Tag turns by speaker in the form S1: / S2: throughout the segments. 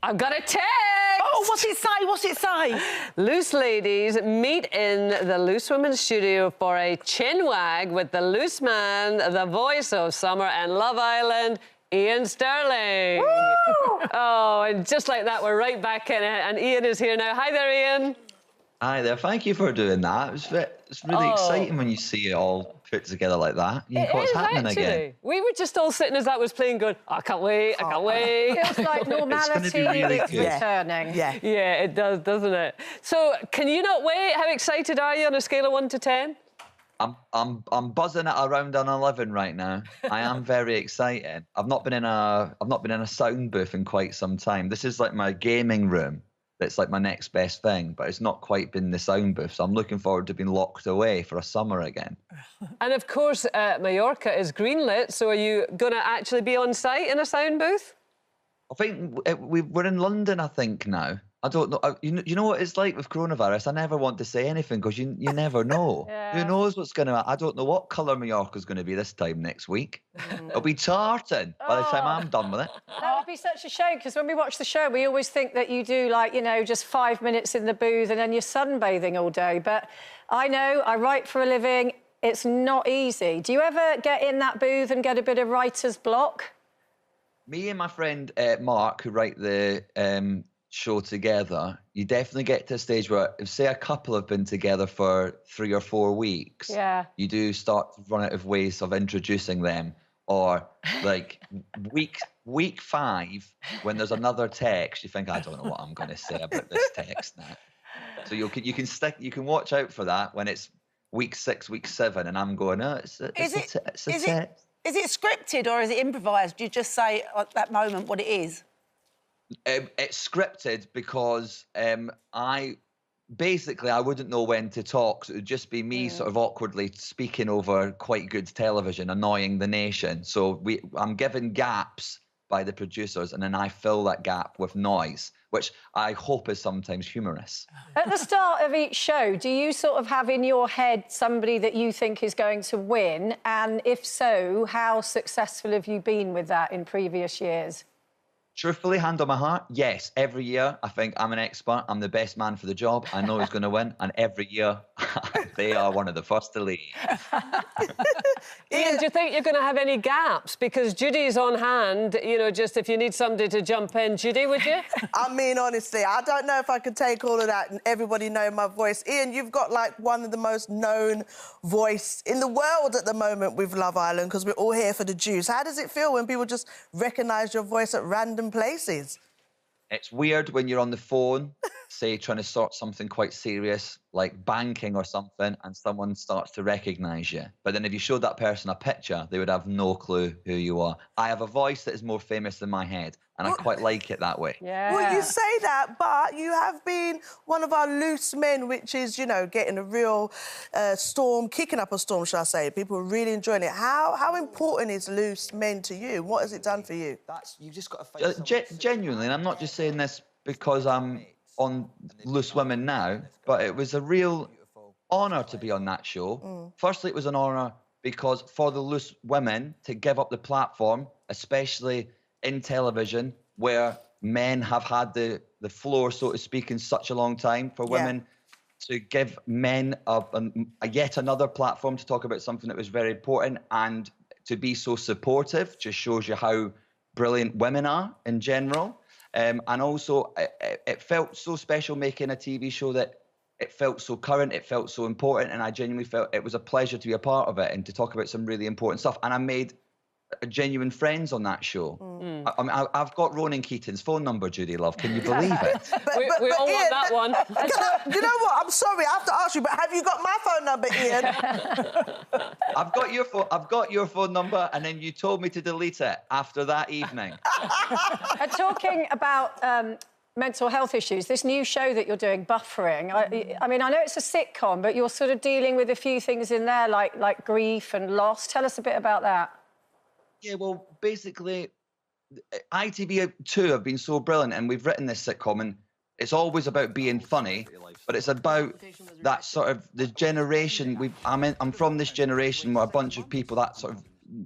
S1: I've got a text!
S2: Oh, what's it say? What's it say?
S1: Loose ladies meet in the Loose Women's studio for a chinwag with the loose man, the voice of Summer and Love Island, Iain Stirling. Woo! Oh, and just like that, we're right back in it. And Iain is here now. Hi there, Iain.
S3: Hi there. Thank you for doing that. It's really exciting when you see it all put together like that. You think, what's happening again?
S1: We were just all sitting as that was playing going, I can't wait, I can't wait.
S4: It feels like normality is returning.
S2: Yeah,
S1: it does, doesn't it? So, can you not wait? How excited are you on a scale of 1 to 10?
S3: I'm buzzing at around an 11 right now. I am very excited. I've not been in a sound booth in quite some time. This is like my gaming room. It's like my next best thing, but it's not quite been the sound booth. So I'm looking forward to being locked away for a summer again.
S1: And of course, Mallorca is greenlit. So are you going to actually be on site in a sound booth?
S3: I think we're in London, I think, now. I don't know. You know what it's like with coronavirus? I never want to say anything because you never know.
S1: Yeah.
S3: Who knows what's going to happen? I don't know what colour Mallorca's going to be this time next week. It'll be tartan by the time I'm done with it.
S4: That would be such a shame, because when we watch the show, we always think that you do, like, you know, just 5 minutes in the booth and then you're sunbathing all day. But I know, I write for a living, it's not easy. Do you ever get in that booth and get a bit of writer's block?
S3: Me and my friend Mark, who write the show together, you definitely get to a stage where, if say a couple have been together for 3 or 4 weeks, you do start to run out of ways of introducing them. Or like week 5, when there's another text, you think, I don't know what I'm going to say about this text now. So you can watch out for that when it's week 6, week 7, and I'm going, oh, it's a text.
S2: Is it scripted or is it improvised? Do you just say at that moment what it is?
S3: It's scripted because I wouldn't know when to talk, so it would just be me sort of awkwardly speaking over quite good television, annoying the nation. So I'm given gaps by the producers, and then I fill that gap with noise, which I hope is sometimes humorous.
S4: At the start of each show, do you sort of have in your head somebody that you think is going to win? And if so, how successful have you been with that in previous years?
S3: Truthfully, hand on my heart, yes. Every year, I think I'm an expert. I'm the best man for the job. I know who's going to win. And every year, they are one of the first to leave.
S1: Iain, do you think you're going to have any gaps? Because Judy's on hand, you know, just if you need somebody to jump in. Judy, would you?
S5: I mean, honestly, I don't know if I could take all of that and everybody know my voice. Iain, you've got, like, one of the most known voice in the world at the moment with Love Island, because we're all here for the juice. How does it feel when people just recognise your voice at random places?
S3: It's weird when you're on the phone, say, trying to sort something quite serious, like banking or something, and someone starts to recognise you. But then if you showed that person a picture, they would have no clue who you are. I have a voice that is more famous than my head, and I quite like it that way.
S4: Yeah.
S5: Well, you say that, but you have been one of our loose men, which is, you know, getting a real storm, kicking up a storm, shall I say. People are really enjoying it. How important is loose men to you? What has it done for you?
S3: You've just got to genuinely, and I'm not just saying this because I'm on Loose Women now, but it was a real honour to be on that show. Firstly, it was an honour because for the Loose Women to give up the platform, especially in television, where men have had the floor, so to speak, in such a long time, for women to give men a yet another platform to talk about something that was very important, and to be so supportive just shows you how brilliant women are in general. And also, it felt so special making a TV show that it felt so current, it felt so important, and I genuinely felt it was a pleasure to be a part of it and to talk about some really important stuff. And I made genuine friends on that show. I've got Ronan Keating's phone number, Judy, love. Can you believe it?
S1: we all want that one.
S5: You know what? I'm sorry, I have to ask you, but have you got my phone number, Iain?
S3: I've got your phone number, and then you told me to delete it after that evening.
S4: Talking about mental health issues, this new show that you're doing, Buffering, I mean, I know it's a sitcom, but you're sort of dealing with a few things in there, like grief and loss. Tell us a bit about that.
S3: Yeah, well, basically, ITV2 have been so brilliant, and we've written this sitcom, and it's always about being funny, but it's about that sort of the generation. I'm from this generation where a bunch of people, that sort of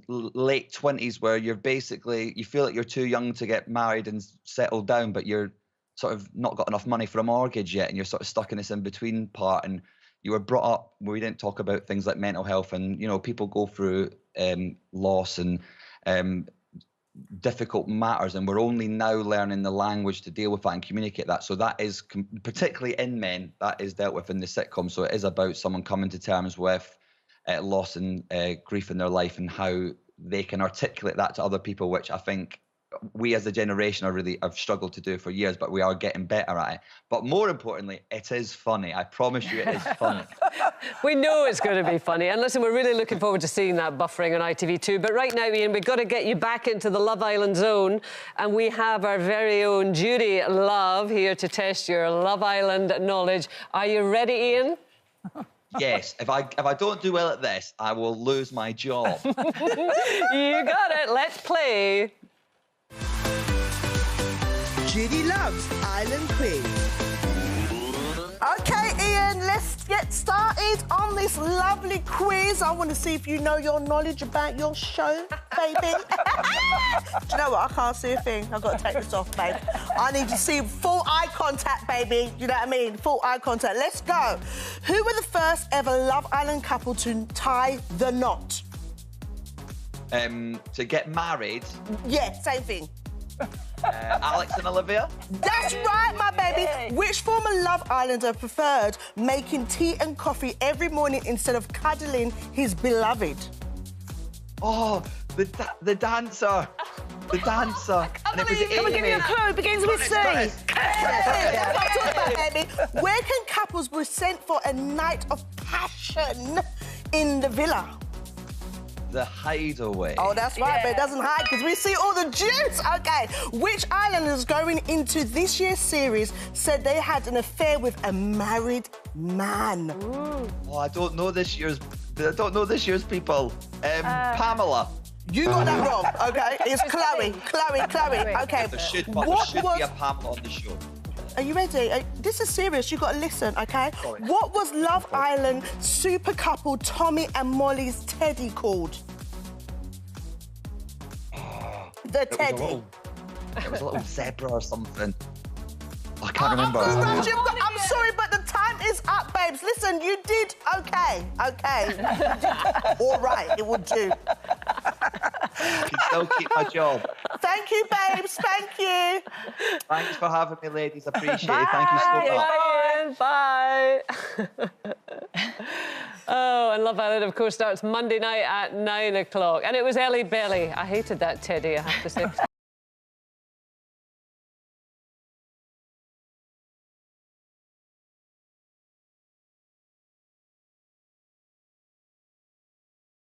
S3: late 20s where you feel like you're too young to get married and settle down, but you're sort of not got enough money for a mortgage yet, and you're sort of stuck in this in-between part. And you were brought up where we didn't talk about things like mental health, and, you know, people go through loss and difficult matters, and we're only now learning the language to deal with that and communicate that. So that is, particularly in men, that is dealt with in the sitcom. So it is about someone coming to terms with loss and grief in their life, and how they can articulate that to other people, which I think we as a generation have struggled to do for years, but we are getting better at it. But more importantly, it is funny. I promise you it is funny.
S1: We know it's going to be funny. And listen, we're really looking forward to seeing that buffering on ITV2. But right now, Iain, we've got to get you back into the Love Island zone. And we have our very own Judi Love here to test your Love Island knowledge. Are you ready, Iain?
S3: Yes. If I don't do well at this, I will lose my job.
S1: You got it. Let's play.
S5: Judi loves Island Quiz. OK, Iain, let's get started on this lovely quiz. I want to see if you know your knowledge about your show, baby. Do you know what? I can't see a thing. I've got to take this off, babe. I need to see full eye contact, baby. You know what I mean? Full eye contact. Let's go. Who were the first ever Love Island couple to tie the knot?
S3: To get married?
S5: Yeah, same thing.
S3: Alex and Olivia?
S5: That's right, my baby. Which former Love Islander preferred making tea and coffee every morning instead of cuddling his beloved?
S3: Oh, the dancer. The dancer. And it was
S5: Can we give you a clue? It begins with C. Baby. Where can couples be sent for a night of passion in the villa?
S3: The Hideaway.
S5: Oh, that's right, but it doesn't hide because we see all the juice. OK, which islanders going into this year's series said they had an affair with a married man?
S3: Oh, I don't know this year's people. Pamela.
S5: You got that wrong, OK? It's Chloe. Chloe. OK.
S3: There should be a Pamela on the show.
S5: Are you ready? This is serious. You've got to listen, OK?
S3: Sorry.
S5: What was Love Island super couple Tommy and Molly's Teddy called? The Teddy.
S3: It was a little zebra or something. I can't remember.
S5: I'm sorry, but the time is up, babes. Listen, you did OK. All right, it would do.
S3: I can still keep my job.
S5: Thank you, babes. Thank you.
S3: Thanks for having me, ladies. Appreciate it. Thank you so much.
S1: Bye. Oh, and Love Island, of course, starts Monday night at 9 o'clock. And it was Ellie Belly. I hated that Teddy, I have to say.